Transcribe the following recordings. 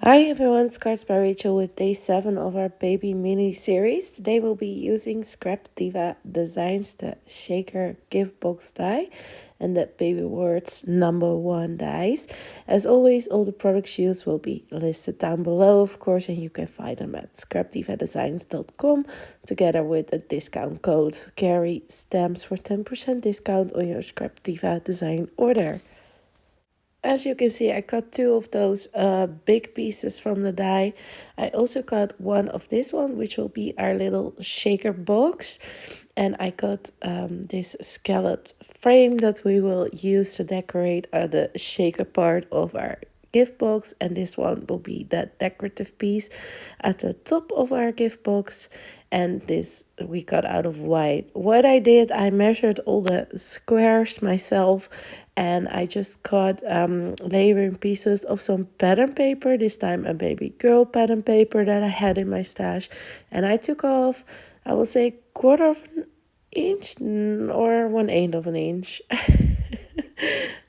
Hi everyone, it's Cards by Rachel with day 7 of our baby mini series. Today we'll be using ScrapDiva Designs, the shaker gift box die and the baby words #1 dies. As always, all the products used will be listed down below, of course, and you can find them at scrapdivadesigns.com together with a discount code. Carry stamps for 10% discount on your ScrapDiva design order. As you can see, I cut 2 of those big pieces from the die. I also cut one of this one, which will be our little shaker box. And I cut this scalloped frame that we will use to decorate the shaker part of our gift box. And this one will be that decorative piece at the top of our gift box. And this we cut out of white. What I did, I measured all the squares myself, and I just cut layering pieces of some pattern paper, this time a baby girl pattern paper that I had in my stash. And I took off, I will say, 1/4 of an inch or 1/8 of an inch.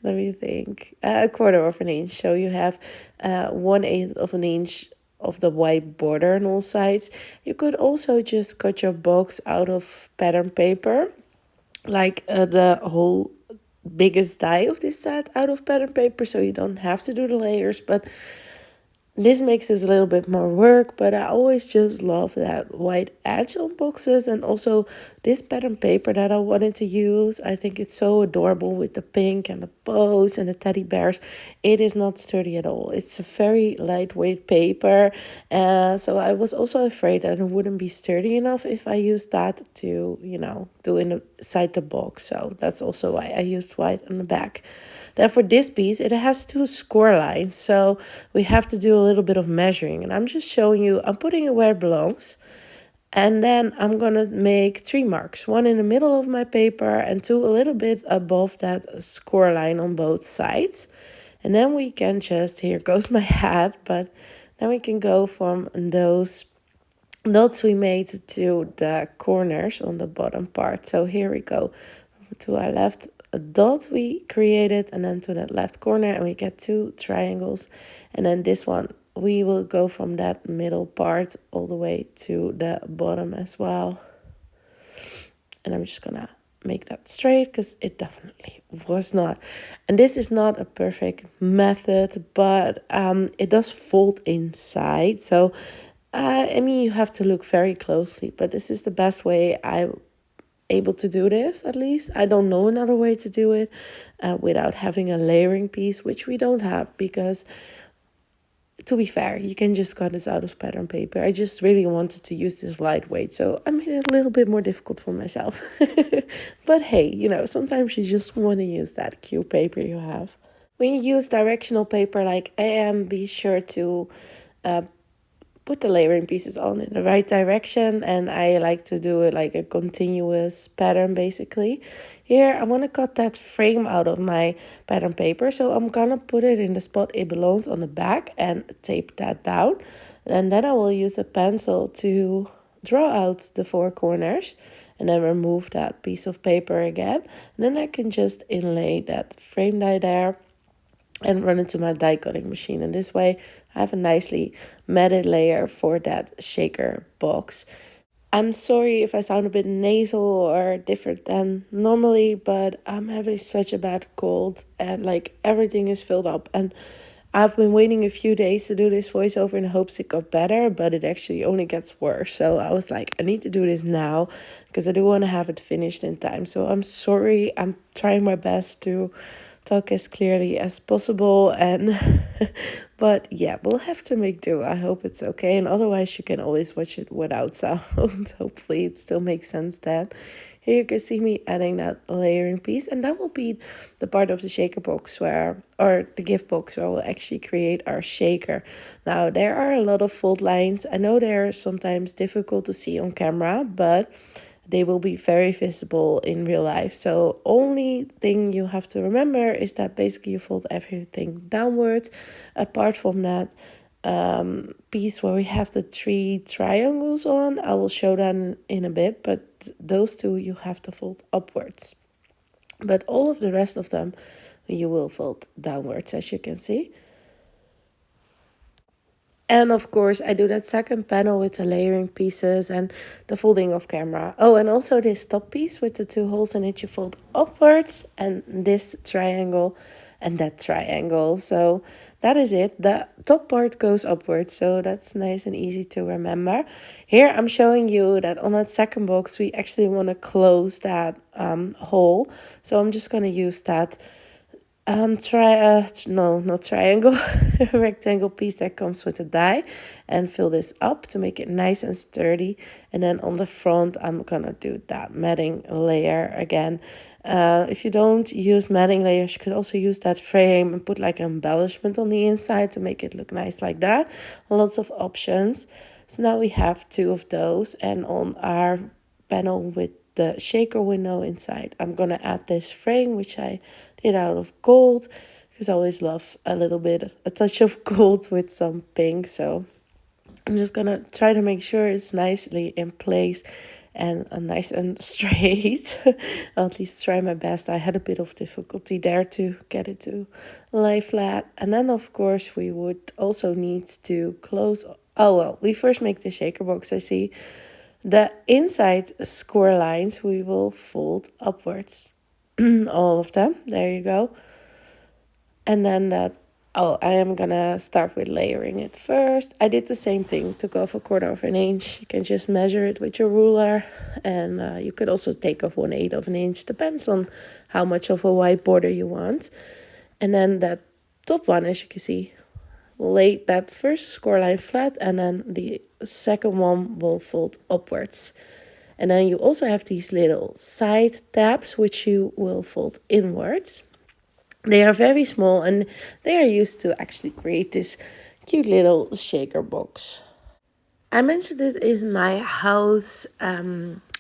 Let me think. A 1/4 of an inch. So you have 1/8 of an inch of the white border on all sides. You could also just cut your box out of pattern paper, like the whole biggest die of this set out of pattern paper, so you don't have to do the layers, but this makes this a little bit more work. But I always just love that white edge on boxes, and also this pattern paper that I wanted to use. I think it's so adorable with the pink and the bows and the teddy bears. It is not sturdy at all. It's a very lightweight paper, so I was also afraid that it wouldn't be sturdy enough if I used that to, do inside the box. So that's also why I used white on the back. Then for this piece, it has 2 score lines, so we have to do a little bit of measuring. And I'm just showing you, I'm putting it where it belongs. And then I'm going to make 3 marks, 1 in the middle of my paper and 2 a little bit above that score line on both sides. And then we can just, here goes my hat, but then we can go from those dots we made to the corners on the bottom part. So here we go to our left a dot we created, and then to that left corner, and we get 2 triangles. And then this one, we will go from that middle part all the way to the bottom as well. And I'm just gonna make that straight because it definitely was not. And this is not a perfect method, but it does fold inside. So I mean, you have to look very closely, but this is the best way I'm able to do this. At least I don't know another way to do it without having a layering piece, which we don't have, because to be fair, you can just cut this out of pattern paper. I just really wanted to use this lightweight, so I made it a little bit more difficult for myself. But hey, sometimes you just want to use that cute paper you have. When you use directional paper like I am, be sure to put the layering pieces on in the right direction, and I like to do it like a continuous pattern basically. Here I want to cut that frame out of my pattern paper, so I'm gonna put it in the spot it belongs on the back and tape that down. And then I will use a pencil to draw out the 4 corners and then remove that piece of paper again. And then I can just inlay that frame die there and run it to my die cutting machine. And this way I have a nicely matted layer for that shaker box. I'm sorry if I sound a bit nasal or different than normally, but I'm having such a bad cold and like everything is filled up. And I've been waiting a few days to do this voiceover in hopes it got better, but it actually only gets worse. So I was like, I need to do this now because I do want to have it finished in time. So I'm sorry. I'm trying my best to talk as clearly as possible, and but yeah, we'll have to make do. I hope it's okay, and otherwise you can always watch it without sound. Hopefully it still makes sense then. Here you can see me adding that layering piece, and that will be the part of the shaker box or the gift box where we'll actually create our shaker. Now there are a lot of fold lines. I know they're sometimes difficult to see on camera, but they will be very visible in real life. So only thing you have to remember is that basically you fold everything downwards. Apart from that piece where we have the 3 triangles on, I will show that in a bit, but those 2 you have to fold upwards. But all of the rest of them you will fold downwards, as you can see. And of course, I do that second panel with the layering pieces and the folding of camera. Oh, and also this top piece with the two holes in it, you fold upwards, and this triangle and that triangle. So that is it. The top part goes upwards, so that's nice and easy to remember. Here I'm showing you that on that second box, we actually want to close that hole. So I'm just going to use that no, not triangle, rectangle piece that comes with a die, and fill this up to make it nice and sturdy. And then on the front, I'm gonna do that matting layer again. If you don't use matting layers, you could also use that frame and put like an embellishment on the inside to make it look nice like that. Lots of options. So now we have two of those, and on our panel with the shaker window inside, I'm gonna add this frame, which I did out of gold, because I always love a touch of gold with some pink. So I'm just gonna try to make sure it's nicely in place and nice and straight. I'll at least try my best. I had a bit of difficulty there to get it to lie flat. And then of course we would also need to close. Oh well, we first make the shaker box. I see the inside score lines we will fold upwards. All of them. There you go. And then I am gonna start with layering it first. I did the same thing, took off 1/4 of an inch. You can just measure it with your ruler, and you could also take off 1/8 of an inch, depends on how much of a wide border you want. And then that top one, as you can see, lay that first score line flat, and then the second one will fold upwards. And then you also have these little side tabs, which you will fold inwards. They are very small, and they are used to actually create this cute little shaker box. I mentioned it is my house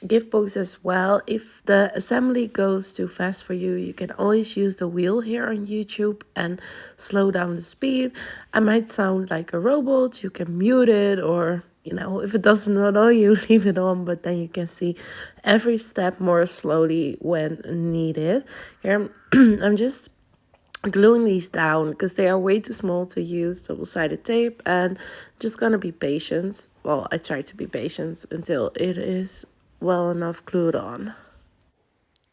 gift box as well. If the assembly goes too fast for you, you can always use the wheel here on YouTube and slow down the speed. I might sound like a robot. You can mute it, or if it doesn't annoy you, leave it on, but then you can see every step more slowly when needed. Here I'm just gluing these down because they are way too small to use double-sided tape, and just gonna be patient. Well, I try to be patient until it is well enough glued on.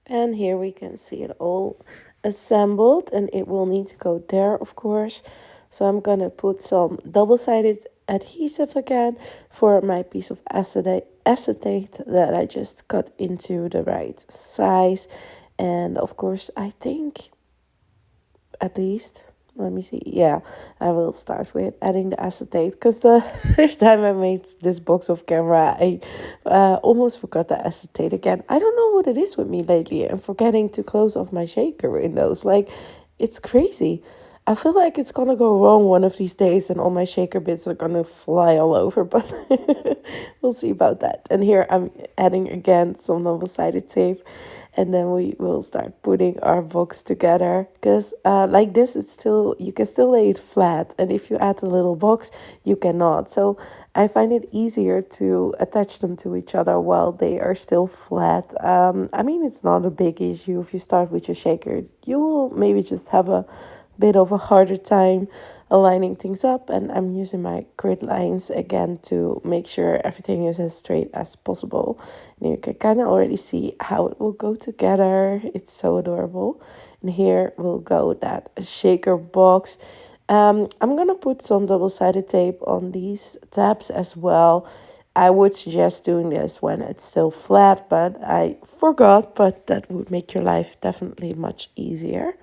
And here we can see it all assembled, and it will need to go there, of course. So I'm gonna put some double-sided adhesive again for my piece of acetate that I just cut into the right size. And of course, I think at least, let me see, yeah, I will start with adding the acetate, because the first time I made this box of camera, I almost forgot the acetate again. I don't know what it is with me lately and forgetting to close off my shaker windows. Like, it's crazy. I feel like it's gonna go wrong one of these days and all my shaker bits are gonna fly all over, but we'll see about that. And here I'm adding again some double-sided tape, and then we will start putting our box together, because like this, you can still lay it flat, and if you add a little box, you cannot. So I find it easier to attach them to each other while they are still flat. I mean, it's not a big issue. If you start with your shaker, you will maybe just have a bit of a harder time aligning things up, and I'm using my grid lines again to make sure everything is as straight as possible. And you can kind of already see how it will go together. It's so adorable. And here will go that shaker box. I'm gonna put some double-sided tape on these tabs as well. I would suggest doing this when it's still flat, but I forgot, but that would make your life definitely much easier.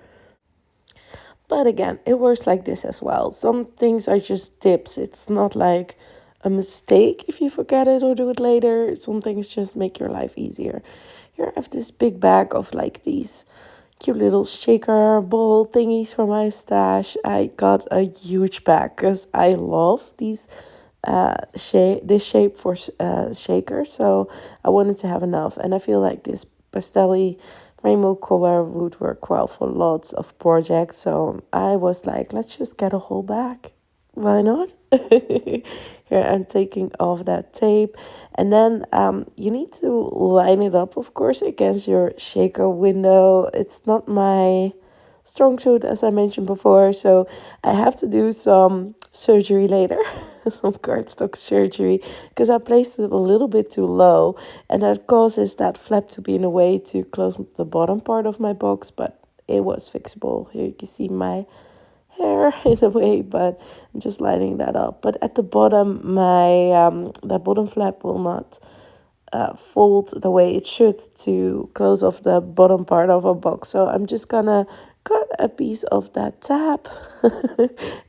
But again, it works like this as well. Some things are just tips. It's not like a mistake if you forget it or do it later. Some things just make your life easier. Here I have this big bag of like these cute little shaker ball thingies for my stash. I got a huge bag because I love these this shape for shaker, so I wanted to have enough, and I feel like this pastel rainbow color would work well for lots of projects, so I was like, let's just get a whole bag. Why not? Here I'm taking off that tape, and then you need to line it up, of course, against your shaker window. It's not my strong suit, as I mentioned before, so I have to do some surgery later. some cardstock surgery because I placed it a little bit too low, and that causes that flap to be in a way to close the bottom part of my box, but it was fixable. Here you can see my hair in a way, but I'm just lining that up. But at the bottom, my that bottom flap will not fold the way it should to close off the bottom part of a box. So I'm just gonna cut a piece of that tab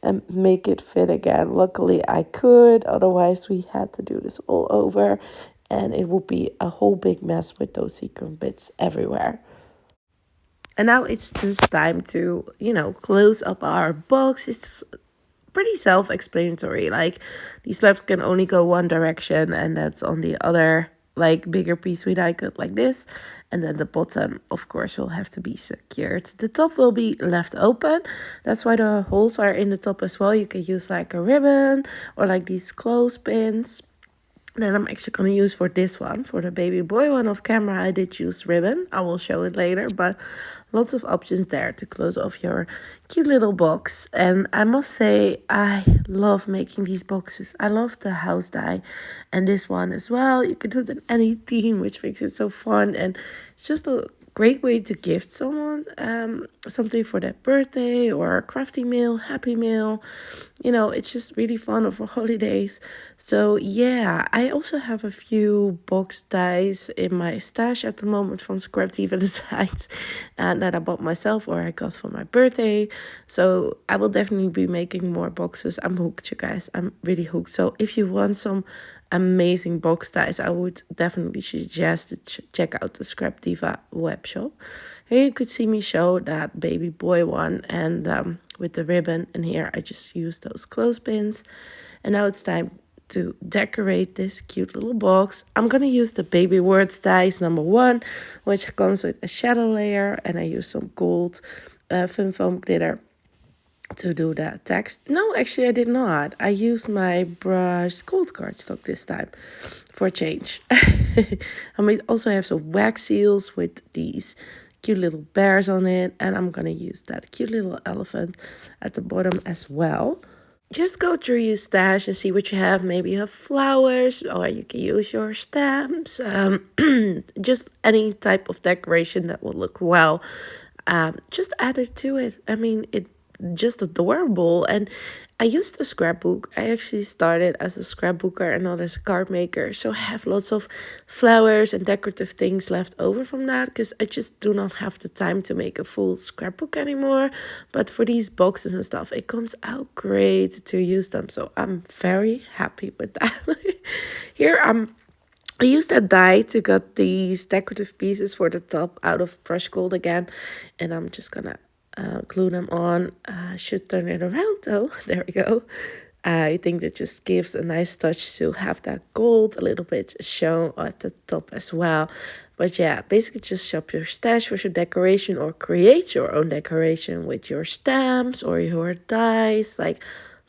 and make it fit again. Luckily I could, otherwise we had to do this all over and it would be a whole big mess with those sequin bits everywhere. And now it's just time to, close up our box. It's pretty self-explanatory. Like, these flaps can only go one direction, and that's on the other, like, bigger piece we die cut like this. And then the bottom, of course, will have to be secured. The top will be left open. That's why the holes are in the top as well. You can use like a ribbon or like these clothespins. Then I'm actually going to use for this one, for the baby boy one off camera, I did use ribbon. I will show it later, but lots of options there to close off your cute little box. And I must say, I love making these boxes. I love the house die and this one as well. You can do it in any theme, which makes it so fun. And it's just a great way to gift someone something for their birthday or a crafty meal, happy meal. It's just really fun for holidays. So yeah, I also have a few box dies in my stash at the moment from ScrapDiva Designs that I bought myself or I got for my birthday. So I will definitely be making more boxes. I'm hooked, you guys. I'm really hooked. So if you want some amazing box ties, I would definitely suggest to check out the ScrapDiva web shop. Here you could see me show that baby boy one and with the ribbon, and here I just used those clothespins. And now it's time to decorate this cute little box. I'm gonna use the baby words dies #1, which comes with a shadow layer, and I use some gold thin foam glitter to do that text. No, actually I did not. I used my brushed gold cardstock this time for a change. I might also have some wax seals with these cute little bears on it, and I'm gonna use that cute little elephant at the bottom as well. Just go through your stash and see what you have. Maybe you have flowers, or you can use your stamps. Just any type of decoration that will look well. Just add it to it. I mean, it's just adorable. And I used a scrapbook. I actually started as a scrapbooker and not as a card maker. So I have lots of flowers and decorative things left over from that, because I just do not have the time to make a full scrapbook anymore. But for these boxes and stuff, it comes out great to use them. So I'm very happy with that. Here I used that die to cut these decorative pieces for the top out of brush gold again. And I'm just gonna glue them on. Should turn it around though. There we go. I think that just gives a nice touch to have that gold a little bit shown at the top as well. But yeah, basically just shop your stash for your decoration or create your own decoration with your stamps or your dies. Like,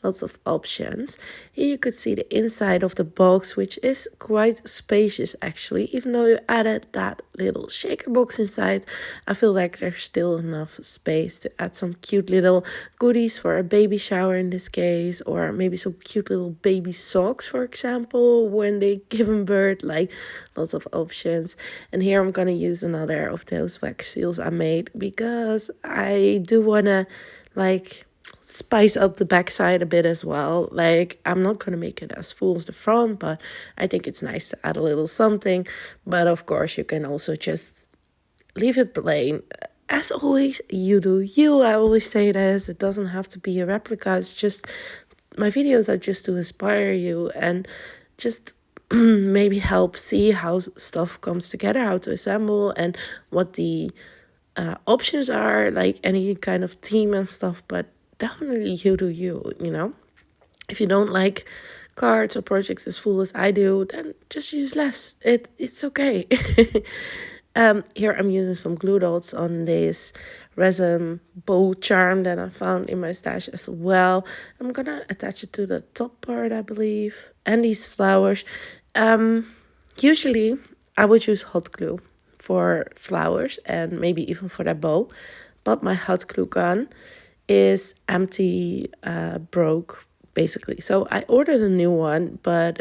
lots of options. Here you could see the inside of the box, which is quite spacious actually. Even though you added that little shaker box inside, I feel like there's still enough space to add some cute little goodies for a baby shower in this case, or maybe some cute little baby socks, for example, when they give birth. Like, lots of options. And here I'm gonna use another of those wax seals I made, because I do wanna like spice up the backside a bit as well. Like, I'm not gonna make it as full as the front, but I think it's nice to add a little something. But of course you can also just leave it plain. As always, you do you. I always say this, it doesn't have to be a replica. It's just, my videos are just to inspire you and just maybe help see how stuff comes together, how to assemble, and what the options are, like any kind of theme and stuff. But definitely you do you, If you don't like cards or projects as full as I do, then just use less. It's okay. Here I'm using some glue dots on this resin bow charm that I found in my stash as well. I'm gonna attach it to the top part, I believe. And these flowers. Usually I would use hot glue for flowers and maybe even for that bow. But my hot glue gun is empty, broke, basically. So I ordered a new one, but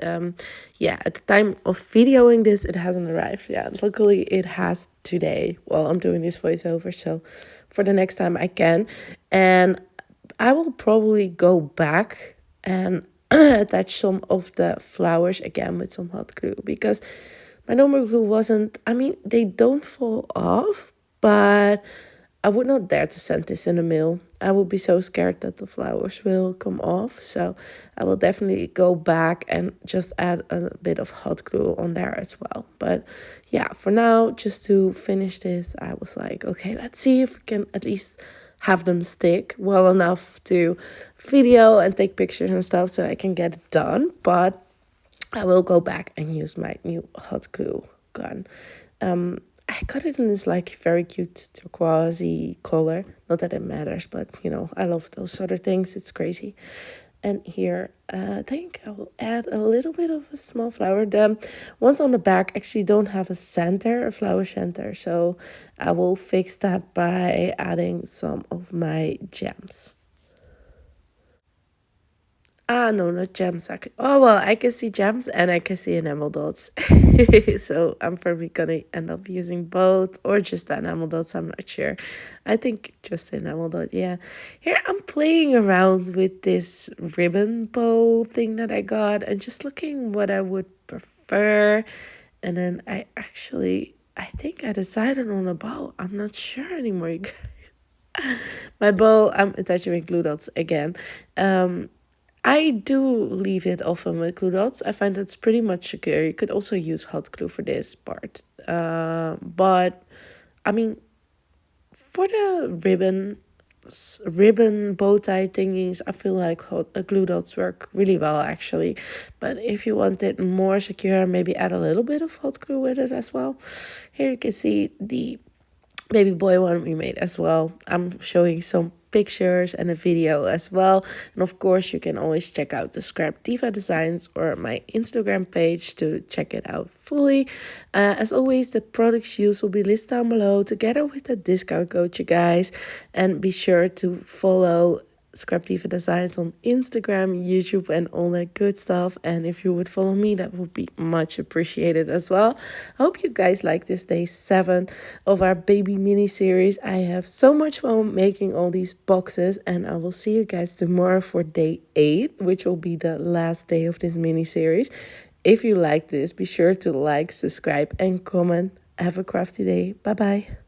yeah, at the time of videoing this, it hasn't arrived. Yeah, luckily it has today while I'm doing this voiceover. So for the next time I can. And I will probably go back and attach some of the flowers again with some hot glue, because my normal glue wasn't, I mean, they don't fall off, but I would not dare to send this in the mail. I would be so scared that the flowers will come off. So I will definitely go back and just add a bit of hot glue on there as well. But yeah, for now, just to finish this, I was like, okay, let's see if we can at least have them stick well enough to video and take pictures and stuff so I can get it done. But I will go back and use my new hot glue gun. I got it in this like very cute turquoise color. Not that it matters, but you know, I love those sort of things. It's crazy. And here, I think I will add a little bit of a small flower. The ones on the back actually don't have a center, a flower center. So I will fix that by adding some of my gems. Ah, no, not gems. Oh, well, I can see gems and I can see enamel dots. So I'm probably gonna end up using both or just the enamel dots. I'm not sure. I think just the enamel dot, yeah. Here I'm playing around with this ribbon bow thing that I got and just looking what I would prefer. And then I think I decided on a bow. I'm not sure anymore, you guys. My bow, I'm attaching with glue dots again. I do leave it often with glue dots. I find it's pretty much secure. You could also use hot glue for this part. But I mean, for the ribbon bow tie thingies, I feel like glue dots work really well actually. But if you want it more secure, maybe add a little bit of hot glue with it as well. Here you can see the baby boy one we made as well. I'm showing some pictures and a video as well. And of course, you can always check out the ScrapDiva designs or my Instagram page to check it out fully. As always, the products used will be listed down below together with the discount code, you guys. And be sure to follow ScrapDiva Designs on Instagram, YouTube, and all that good stuff. And if you would follow me, that would be much appreciated as well. I hope you guys like this day 7 of our baby mini series. I have so much fun making all these boxes, and I will see you guys tomorrow for day 8, which will be the last day of this mini series. If you like this, be sure to like, subscribe, and comment. Have a crafty day. Bye bye.